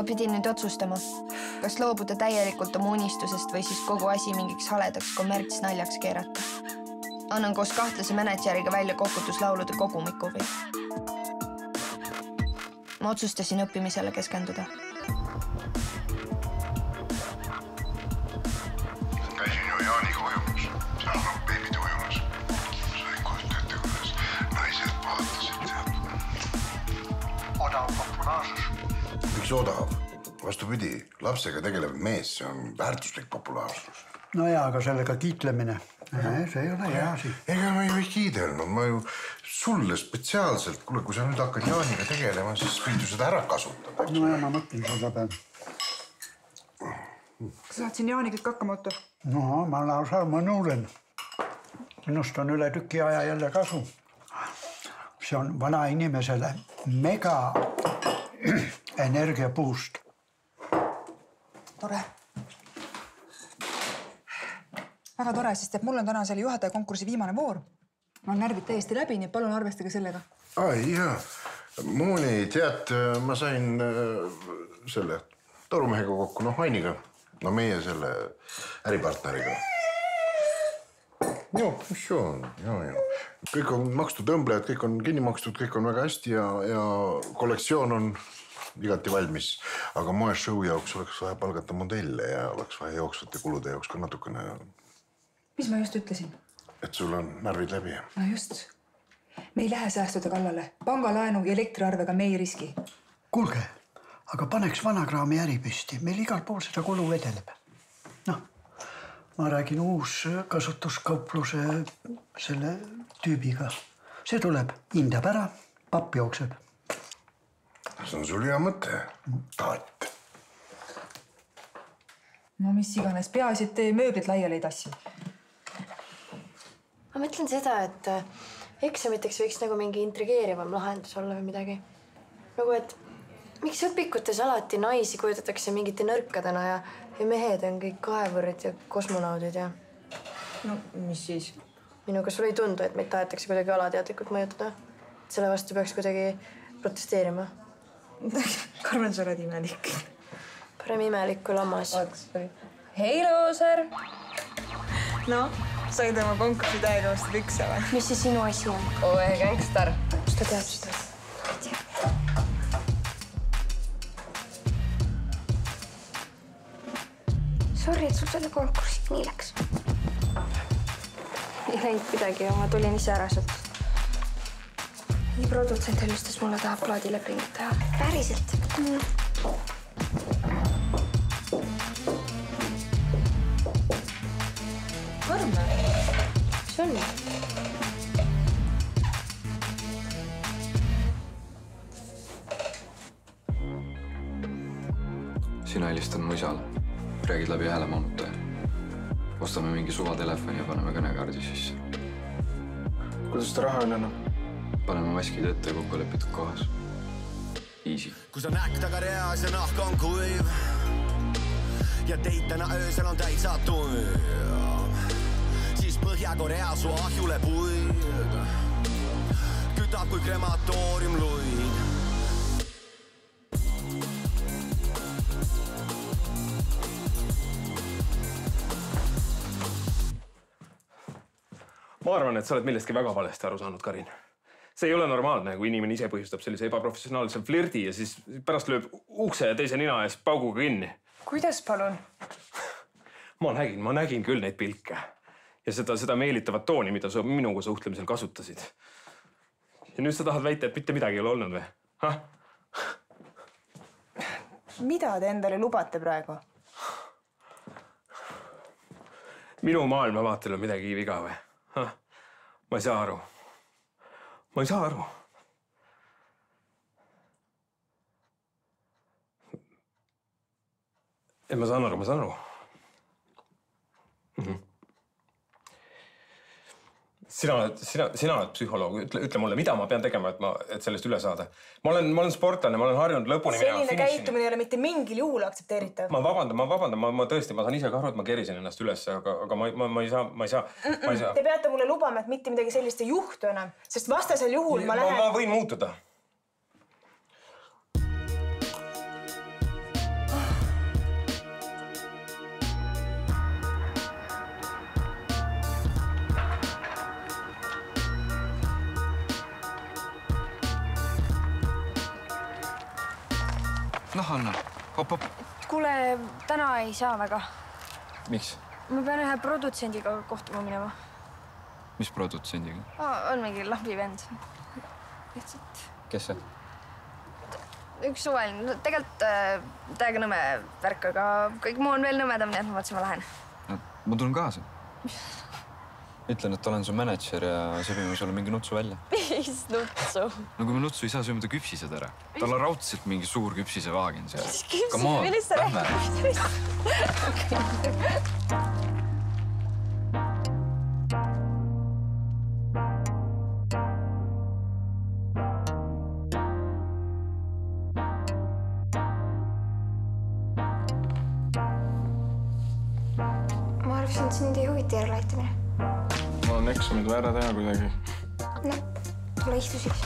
Ma pidin nüüd otsustama, kas loobuda täielikult oma unistusest või siis kogu asi mingiks haledaks kommertsnaljaks keerata. Annan koos kahtlase mänedžeriga välja kokutuslaulude kogumiku või. Ma otsustasin õppimisele keskenduda. Käisin ju Jaaniga ujumas. Seal on beebid ujumas. Sain kujutajate, kuidas naised vaatasid sealt. Odav populaarsus. Miks odav? Vastupidi, lapsega tegelev mees, see on väärtuslik populaarsus. No jaa, aga sellega kiitlemine. See ei ole hea asi. Ega ma ju ei kiidelnud, ma ju sulle spetsiaalselt, kuule, kui sa nüüd hakkad Jaaniga tegelema, siis võid ju seda ära kasutada. No ja ma mõtlen seda peal. Kas saad siin Jaaniga ikka hakkama, Otto? No, ma lausa mõnulen. Minust on üle tüki aja jälle kasu. See on vana inimesele mega energiapuust. Tore. Väga tore, sest et mul on täna selle juhataja konkursi viimane voor. Ma olen närvid täiesti läbi, nii et palun arvestage sellega. Ai, jaa. Mooni, tead, ma sain selle torumehega kokku, Ainiga. No meie selle äripartneriga. Joo, mis see on? Joo. Kõik on makstud õmblejad, kõik on kinni makstud, kõik on väga hästi ja kollektsioon on igati valmis. Aga moe show jaoks oleks vaja palgata modelle ja oleks vaja jooksvate kulude jaoks ka natukene. Mis ma just ütlesin? Et sul on närvid läbi. No just. Me ei lähe säästude kallale. Pangalaenu ja elektriarvega me ei riski. Kuulge, aga paneks vanakraami äripüsti. Meil igal pool seda kulu vedeleb. Ma räägin uus kasutuskaupluse selle tüübiga. See tuleb, hindab ära, papp jookseb. See on sul hea mõte, taat. No mis iganes, peaasi, et teie mööblid laiali ei tassi. Ma mõtlen seda, et eksamiteks võiks nagu mingi intrigeerivam lahendus olla või midagi. Nagu, et miks õpikutes alati naisi kujutatakse mingite nõrkadena ja mehed on kõik kaevurid ja kosmonaudid ja... No, mis siis? Minuga sul ei tundu, et meid tahetakse kuidagi alateadlikult mõjutada. Selle vastu peaks kuidagi protesteerima. Karmen, sa oled imelik. Parem imelik kui lammas. Hei, Looser! No, said oma konkursi täiega vastu pükse või? Mis see sinu asi on? Oe, gängstar. Kus ta teab seda? Sorry, et sul selle konkursiga nii läks. Ei näinud midagi ja ma tulin ise ära sealt. Nii produtsent helistas mulle, tahab plaadilepingut teha. Päriselt? Karme? Mis on? Sina helistad mu isale. Räägid läbi häälemamutaja. Ostame mingi suvatelefoni ja paneme kõnekaardi sisse. Kuidas seda raha on enam? Paneme maskid ette kokku lepitud kohas. Easy. Kui sa näk taga reas ja nahk on kuiv ja teid täna öösel on täitsa tuiv, siis Põhja-Korea su ahjule puid kütab kui krematoorium luid. Ma arvan, et sa oled millestki väga valesti aru saanud, Karin. See ei ole normaalne, kui inimene ise põhjustab sellise ebaprofessionaalse flirdi ja siis pärast lööb ukse ja teise nina ees pauguga kinni. Kuidas, palun? Ma nägin küll neid pilke ja seda meelitavat tooni, mida sa minuga suhtlemisel kasutasid. Ja nüüd sa tahad väita, et mitte midagi ei ole olnud või? Mida te endale lubate praegu? Minu maailmavaatel on midagi viga või? Ma ei saa aru. Ma ei saa aru. Ma saan aru. Sina oled psühholoog. Ütle mulle, mida ma pean tegema, et sellest üle saada. Ma olen sportlane, ma olen harjunud lõpuni minema. Selline käitumine ei ole mitte mingil juhul aktsepteeritav. Ma vabandan. Ma tõesti, ma saan ise ka aru, et ma kerisin ennast üles, aga ma ei saa. Te peate mulle lubama, et mitte midagi sellist ei juhtu enam, sest vastasel juhul ma lähen... Ma võin muutuda. Noh, Anna, hopp. Kuule, täna ei saa väga. Miks? Ma pean ühe produtsendiga kohtuma minema. Mis produtsendiga? On mingi lambi-vend. Lihtsalt. Kes see? Üks suvaline. No, tegelikult täiega nõme värk, aga kõik muu on veel nõmedam, nii et ma mõtlesin, ma lähen. No, ma tulen kaasa. Ütlen, et olen su mänedžer ja sõbime sulle mingi nutsu välja. Mis nutsu? No kui me nutsu ei saa, sööme ta küpsised ära. Tal on raudselt mingi suur küpsisevaagin seal. Küpsised? Millist sa räägid? Ma arvasin, et sind ei huvita järeleaitamine. Mul on eksamid vaja ära teha kuidagi. No, tule istu siis.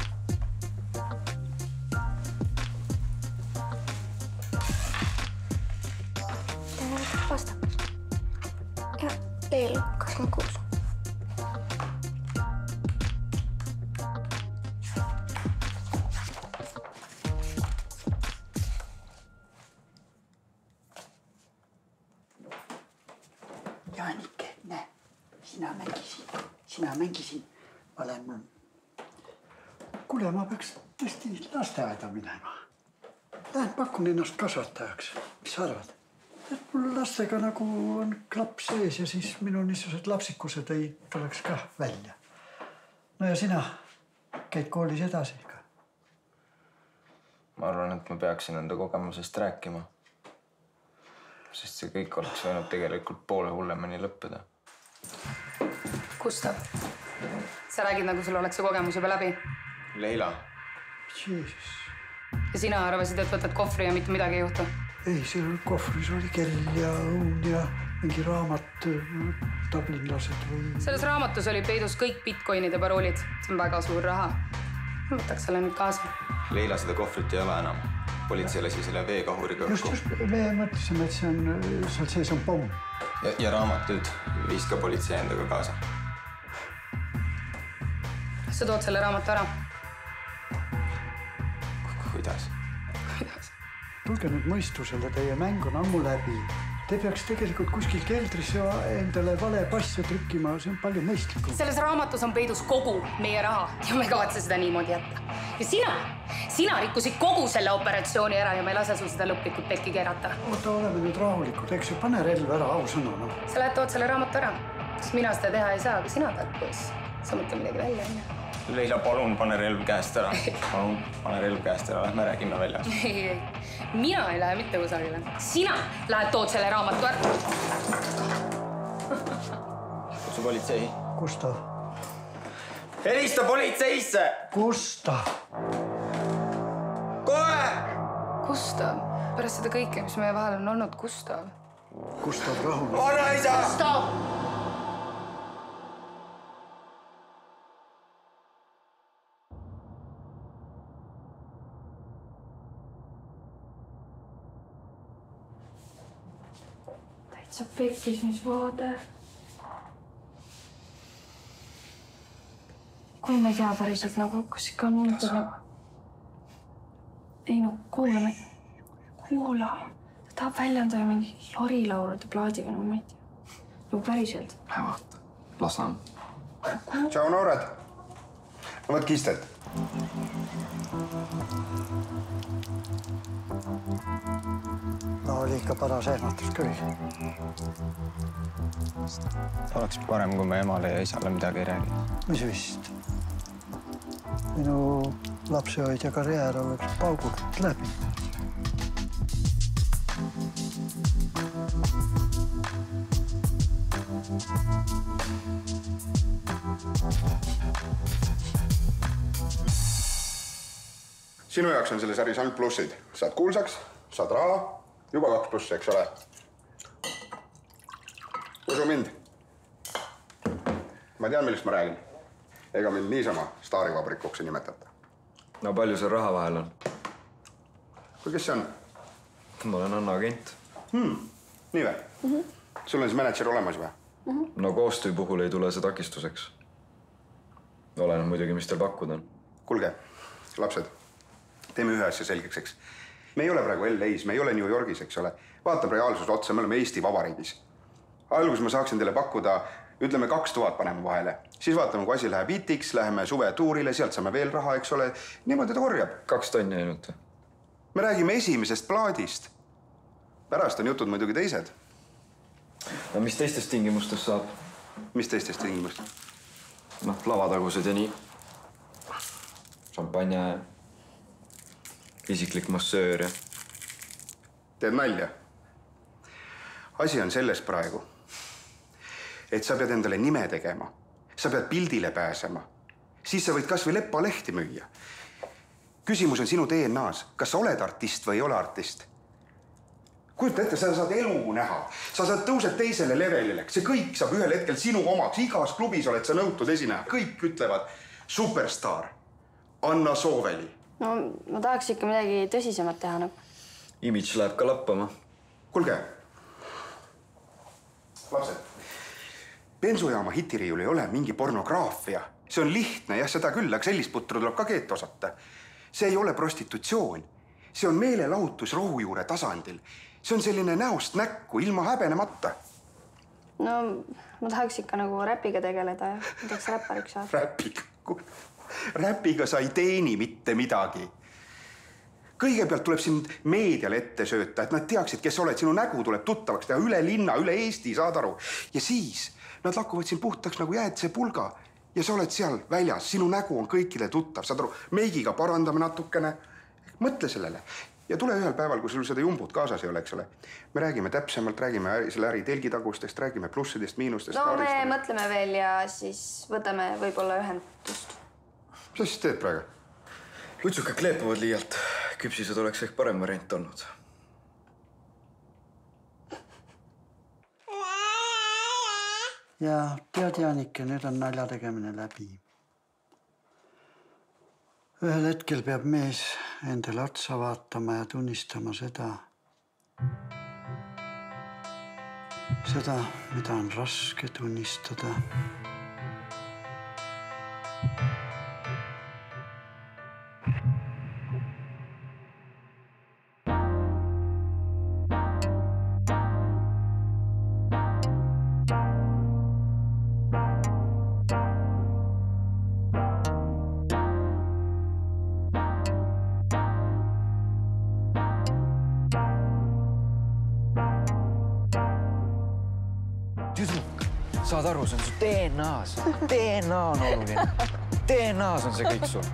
Täna võtab vastakas. Ja veel 26. Jaanike, näe, sina mängisin. Ma lähen. Kuule, ma peaks tõesti lasteaeda minema. Lähen pakun ennast kasvatajaks. Mis sa arvad? Et mul lastega nagu on klapp sees ja siis minu niisugused lapsikused ei tuleks ka välja. No ja sina käid koolis edasi ikka? Ma arvan, et ma peaksin enda kogemusest rääkima. Sest see kõik oleks võinud tegelikult poole hullemini lõppeda. Gustav, sa räägid, nagu sul oleks see kogemus juba läbi. Leila. Jeesus. Ja sina arvasid, et võtad kohvri ja mitte midagi ei juhtu? Ei, seal kohvris oli kell ja õun ja mingi raamat, tablinlased või... Selles raamatus oli peidus kõik bitcoinide paroolid. See on väga suur raha. Ma võtaks selle nüüd kaasa. Leila, seda kohvrit ei ole enam. Politsei lasi selle veekahuriga õhku. Just, me mõtlesime, et see on, seal sees on pomm. Ja raamatud viis ka politsei endaga kaasa. Sa tood selle raamatu ära? Kuidas? Tulge nüüd mõistusele, teie mäng on ammu läbi. Te peaks tegelikult kuskil keldris endale vale passi trükkima, see on palju mõistlikum. Selles raamatus on peidus kogu meie raha ja me ei kavatse seda niimoodi jätta. Ja sina rikkusid kogu selle operatsiooni ära ja me ei lase sul seda lõplikult pekki keerata. Oota, oleme nüüd rahulikud, eks ju, pane relv ära, ausõna, no. Sa lähed tood selle raamatu ära. Kas mina seda teha ei saa, aga sina tahad poiss. Sa mõtle midagi välja, enne. Leila, palun, pane relv käest ära. Palun, pane relv käest ära, lähme räägime väljas. Ei. Mina ei lähe mitte kusagile. Sina lähed tood selle raamatu ära. Kutsu politsei. Gustav. Helista politseisse! Gustav! Kohe! Gustav, pärast seda kõike, mis meie vahel on olnud, Gustav. Gustav, rahune. Vanaisa! Gustav! Sa pekkis, mis vaade. Kui me ei tea päriselt nagu, kas ikka on nüüd ei no, kuula. Ta tahab välja anda mingi harilaulude plaadiga, no ma ei tea. Nagu päriselt. Lähe vaata, lasam. Tšau, noored. No võt kistet. No oli ikka paras ehmatus küll. Oleks parem, kui me emale ja isale midagi ei räägi. Mis vist? Minu lapsehoidja karjäär oleks paugult läbi. Sinu jaoks on selles äris ainult plussid. Saad kuulsaks, saad raha, juba 2+, eks ole. Usu mind. Ma tean, millest ma räägin. Ega mind niisama staarivabrikuks ei nimetata. No palju seal raha vahel on? Kui kes see on? Ma olen Anna agent. Nii või? Sul on siis mänedžer olemas või? No koostöö puhul ei tule see takistuseks. Olen muidugi, mis teil pakkuda on. Kuulge, lapsed, teeme ühe asja selgeks, eks. me ei ole praegu LA-s, me ei ole New Yorgis, eks ole. Vaatab reaalsus otsa, me oleme Eesti Vabariigis. Alguses ma saaksin teile pakkuda, ütleme 2000 paneme vahele. Siis vaatame, kui asi läheb hitiks, läheme suvetuurile, sealt saame veel raha, eks ole. Niimoodi ta korjab. 2 tonni ainult. Me räägime esimesest plaadist. Pärast on jutud muidugi teised. No mis teistest tingimustest saab? Mis teistest tingimust? Noh, lavatagused ja nii. Šampanja, isiklik massöör ja... Teed nalja? Asi on selles praegu, et sa pead endale nime tegema. Sa pead pildile pääsema. Siis sa võid kas või lepalehti müüa. Küsimus on sinu DNA-s. Kas sa oled artist või ei ole artist? Kujuta ette, sa saad elu näha. Sa saad tõused teisele levelile. See kõik saab ühel hetkel sinu omaks. Igas klubis oled sa nõutud esineja. Kõik ütlevad superstar. Anna Sooveli. No ma tahaks ikka midagi tõsisemat teha nagu. Imidž läheb ka lappama. Kuulge. Lapsed. Bensujaama hitiriiul ei ole mingi pornograafia. See on lihtne, jah, seda küll, aga sellist putru tuleb ka keet osata. See ei ole prostitutsioon. See on meelelahutus rohujuure tasandil. See on selline näost näkku, ilma häbenemata. No ma tahaks ikka nagu räpiga tegeleda ja ma tahaks räppariks saada. Räpiga sa ei teeni mitte midagi. Kõigepealt tuleb sind meediale ette sööta, et nad teaksid, kes oled. Sinu nägu tuleb tuttavaks teha üle linna, üle Eesti, saad aru. Ja siis nad lakuvad sind puhtaks nagu jäätise pulga. Ja sa oled seal väljas, sinu nägu on kõikide tuttav, saad aru. Meigiga parandame natukene. Mõtle sellele. Ja tule ühel päeval, kui sul seda jumbut kaasas ei ole, eks ole. Me räägime täpsemalt, räägime selle äri telgitagustest, räägime plussidest, miinustest. No me mõtleme veel ja siis võtame võib-olla ühendust. Mis sa siis teed praegu? Lutsuka kleepuvad liialt. Küpsised oleks ehk parem variant olnud. Ja tead, Jaanike, nüüd on nalja tegemine läbi. Ühel hetkel peab mees endale otsa vaatama ja tunnistama seda, mida on raske tunnistada. Saad aru, see on su DNA-s. DNA on oluline. DNA-s on see kõik sul.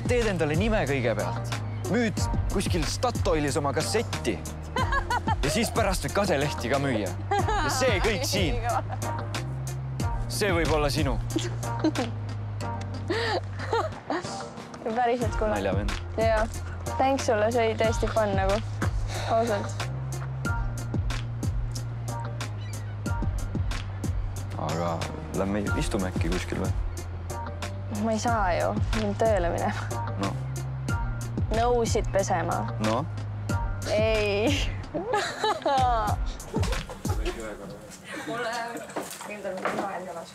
Teed endale nime kõigepealt. Müüd kuskil Statoilis oma kassetti. Ja siis pärast võid kaselehti ka müüa. Ja see kõik siin. See võib olla sinu. Päriselt kuule. Naljavend. Jaa. Thanks sulle, see oli tõesti fun nagu. Ausalt. Aga lähme istume äkki kuskil või? Ma ei saa ju. Mind tööle minema. No. Nõusid pesema. No? Ei. Mulle endal mingi nael jalas.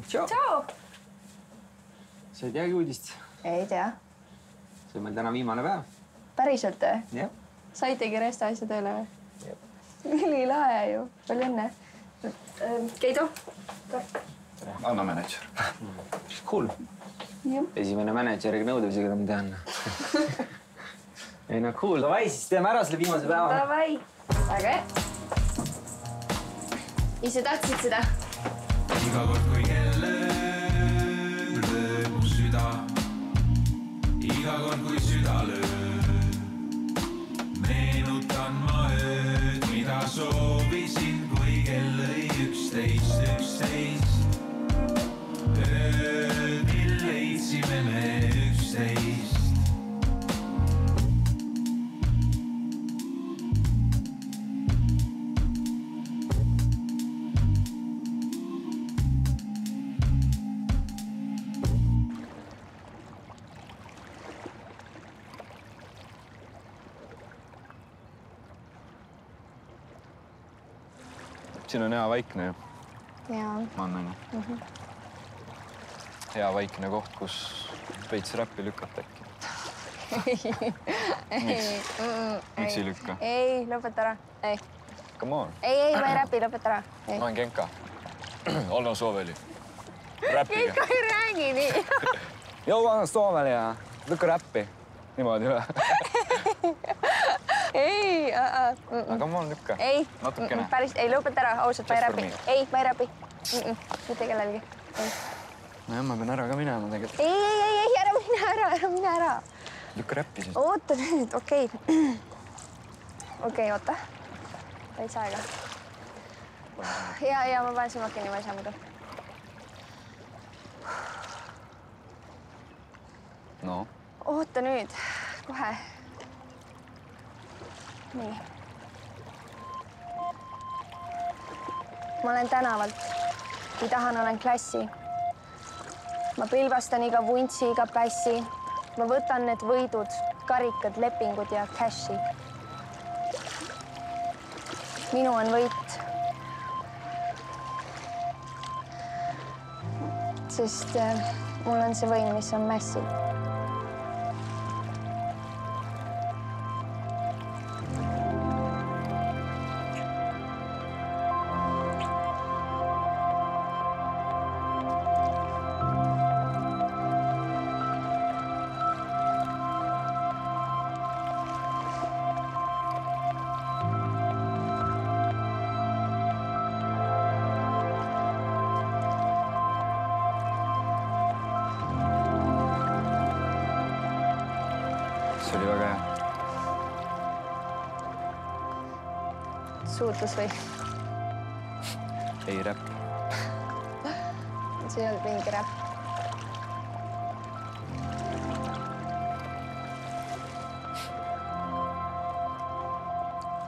Tšau. Tšau. Sa ei teagi uudist? Ei tea. See on meil täna viimane päev. Päriselt või? Jah. Saitegi resta asja tööle või? Nii lahe ju. Palju õnne. Keido. Anna manager. Cool. Esimene manageriga nõudmisega ma tean. Ei no cool. Davai, siis teeme ära selle viimase päeva. Davai. Väga hea. Ise tahtsid seda? Iga kord, kui kelle lööb mu süda. Iga kord, kui süda lööb. Meenutan ma ööd, mida soovisin, kui kell lõi 11. Ööd, mil leidsime me 11. Siin on hea vaikne ju. Jaa. Ma annan. Hea vaikne koht, kus veits räppi lükata äkki. Miks ei lükka? Ei, lõpeta ära. Ei. Come on. Ei, ma ei räpi, lõpeta ära. Ma olen Genka. Olno Sooveli. Räppige. Genka ei räägi nii. Joo, ma olen Sooveli ja lükka räppi. Niimoodi või? Ei. Aga ma olen lükka. Ei. Natukene. Päris, ei, lõpeta ära. Ausalt, ma ei räpi. Ei, ma ei räpi. Mitte kellelgi. Nojah, ma pean ära ka minema tegelikult. Ei, ära mine ära. Lükka räppi siis. Oota nüüd, okei. Okei, oota. Veits aega. Ja ma panen silmad kinni, ma ei saa muidu. No? Oota nüüd, kohe. Nii. Ma olen tänavalt. Kui tahan, olen klassi. Ma pilbastan iga vuntsi, iga pässi. Ma võtan need võidud, karikad, lepingud ja cashi. Minu on võit. Sest mul on see võim, mis on mässi. See oli väga hea. Suutlus või? Ei räpp. See ei olnud mingi räpp.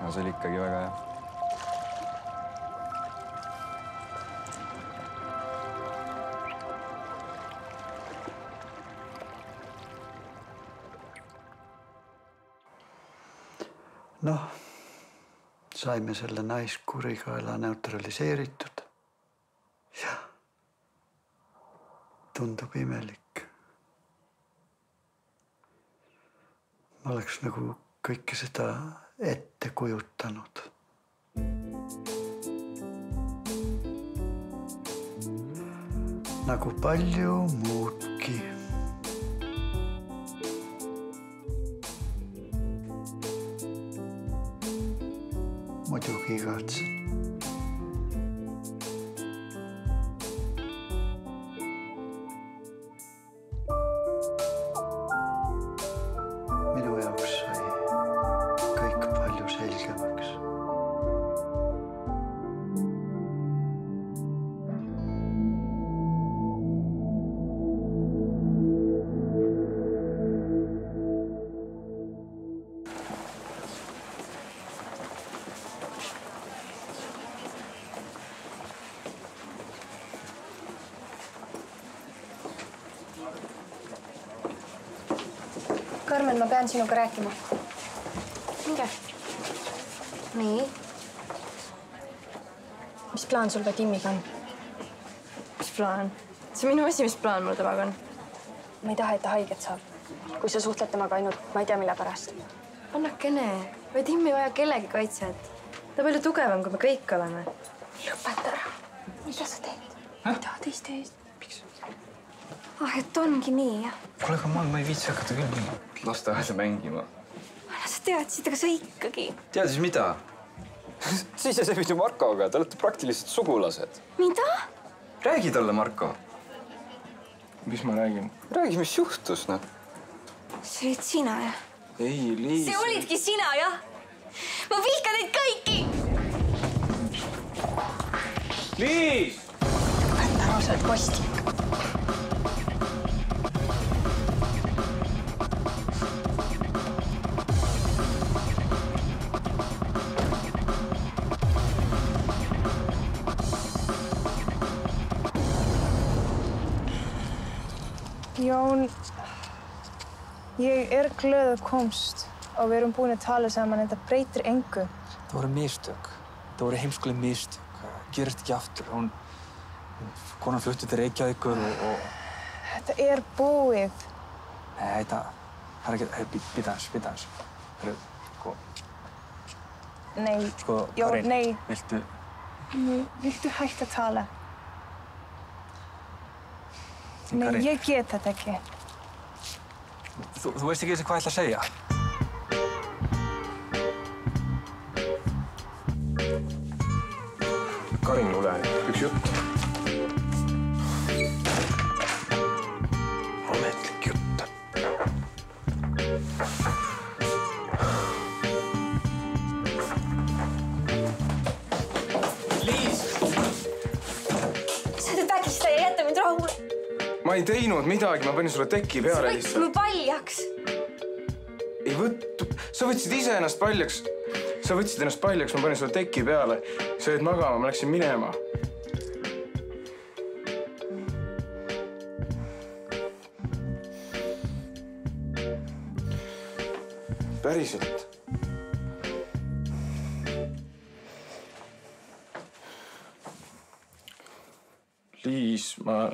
No see oli ikkagi väga hea. Noh, saime selle naiskurikaela neutraliseeritud. Ja tundub imelik. Ma oleks nagu kõike seda ette kujutanud. Nagu palju muudki. Muidugi igatsen. Minu jaoks sai kõik palju selgemaks. Karmen, ma pean sinuga rääkima. Minge. Nii. Mis plaan sul Vadimiga on? Mis plaan? See on minu esimest plaan mul temaga on. Ma ei taha, et ta haiget saab. Kui sa suhtled temaga ainult, ma ei tea, mille pärast. Annakene. Vadim ei vaja kellegi kaitset. Ta on palju tugevam, kui me kõik oleme. Lõpeta ära. Mida sa teed? Mida teist eest? Et ongi nii, jah? Kuule, aga ma ei viitsi hakata küll lasteaeda mängima. Sa teadsid, aga sa ikkagi. Teadis mida? Siis sa sõbid ju Markoga, te olete praktiliselt sugulased. Mida? Räägi talle, Marko. Mis ma räägin? Räägi, mis juhtus, noh. See olid sina, jah? Ei, Liis. See olidki sina, jah? Ma vihkan neid kõiki! Liis! Võtta ära, sa oled kostik. Jón, ég glöð að komst og við erum búin að tala saman en það breytir engu. Það voru mistök. Það voru heimskuleg mistök. Gerist ekki aftur. Konan flutti til Reykjavíkur og... Þetta er búið. Nei, Pidäs. Nei, Karin, nei. viltu hætta tala? Nei, Karin. ég get þetta ekki. Þú veist ekki hvað ég ætla að segja. Karin, kuule, üks jutt. Ametlik jutt. Liis! Sa oled vägistaja, jäta mind rahule. Ma ei teinud midagi, ma panin sulle teki peale lihtsalt. Sa võtsid mu paljaks. Ei võttu. Sa võtsid ise ennast paljaks. Sa võtsid ennast paljaks, ma panin sulle teki peale. Sa jäid magama, ma läksin minema. Päriselt. Liis, ma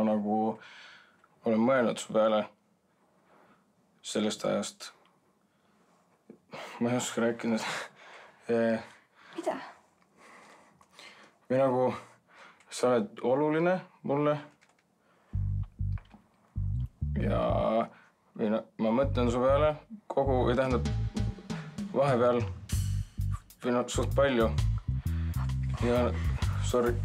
nagu olen mõelnud su peale sellest ajast. Ma ei oska rääkida. Mida? Või nagu sa oled oluline mulle. Ja ma mõtlen su peale kogu, või tähendab vahepeal või suht palju. Ja sorry.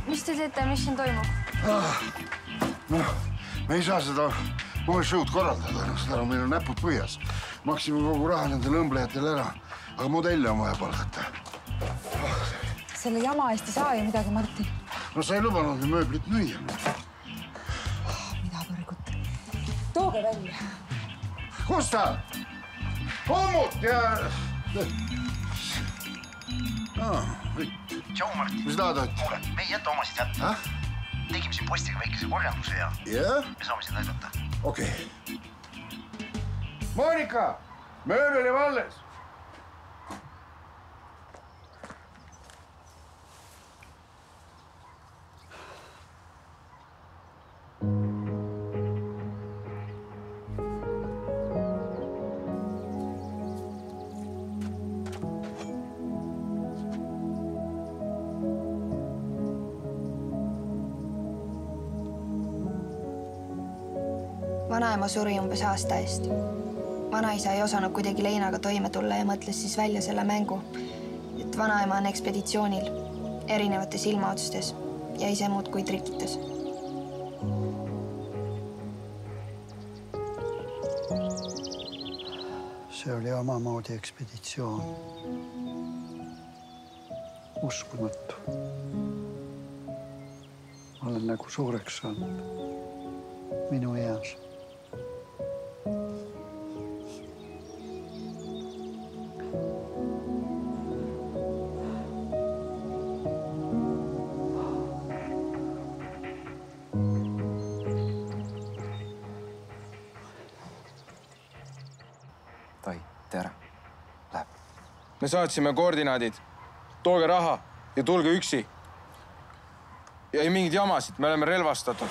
Mis te teete, mis siin toimub? Noh, me ei saa seda show'd korraldada, seda meil on näpud põhjas. Maksime kogu raha nendele õmblejatele ära, aga modelle on vaja palgata. Selle jama eest ei saa ju midagi, Martin. No sa ei lubanud mööblit müüa. Mida põrgut? Tooge välja. Kus ta? Kommut ja... Tšau, Martin. Mis tahad, Ott? Kuule, me ei jäta omasid jätta. Tegime siin postiga väikese korjanduse ja me saame sind aidata. Okei. Monika, mööbel jääb alles. Vanaema suri umbes aasta eest. Vanaisa ei osanud kuidagi leinaga toime tulla ja mõtles siis välja selle mängu, et vanaema on ekspeditsioonil erinevates ilmaotstes ja ise muudkui trikitas. See oli omamoodi ekspeditsioon. Uskumatu. Ma olen nagu suureks saanud minu eas. Tai, tere. Läheb. Me saatsime koordinaadid. Tooge raha ja tulge üksi. Ja ei mingid jamasid, me oleme relvastatud.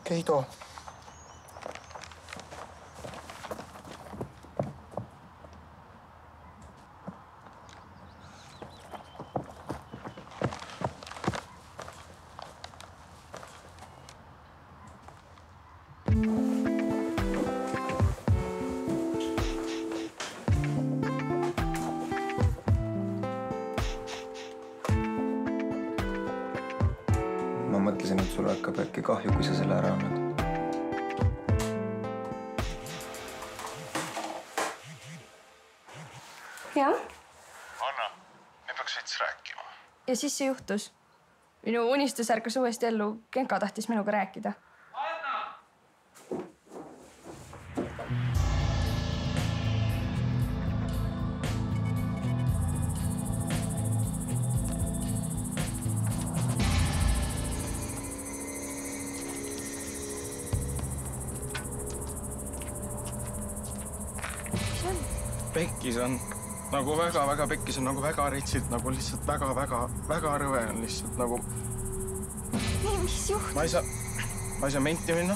Keido. Ma mõtlesin, et sulle hakkab äkki kahju, kui sa selle ära annad. Jah? Anna, me peaks veits rääkima. Ja siis see juhtus. Minu unistus ärkas uuesti ellu. Genka tahtis minuga rääkida. Pekkis on nagu väga pekkis on nagu väga retsid, nagu lihtsalt väga rõve on lihtsalt nagu. Mis juhtus? Ma ei saa menti minna.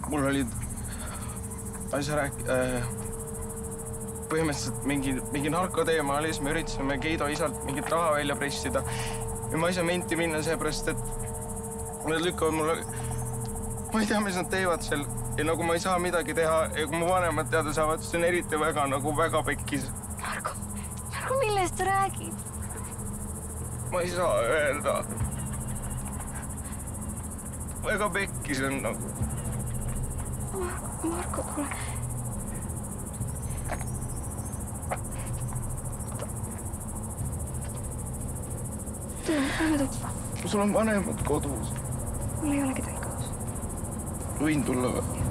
Mul olid, ma ei saa põhimõtteliselt mingi narkoteema oli, siis me üritasime Keido isalt mingit raha välja pressida. Ja ma ei saa menti minna seepärast, et nad lükkavad mulle, ma ei tea, mis nad teevad seal. Ja nagu ma ei saa midagi teha ja kui mu vanemad teada saavad, siis on eriti väga pekkis. Margo, millest sa räägid? Ma ei saa öelda. Väga pekkis on nagu. Margo, kuule. Lähme tuppa. Sul on vanemad kodus. Mul ei ole kedagi kodus. Võin tulla või?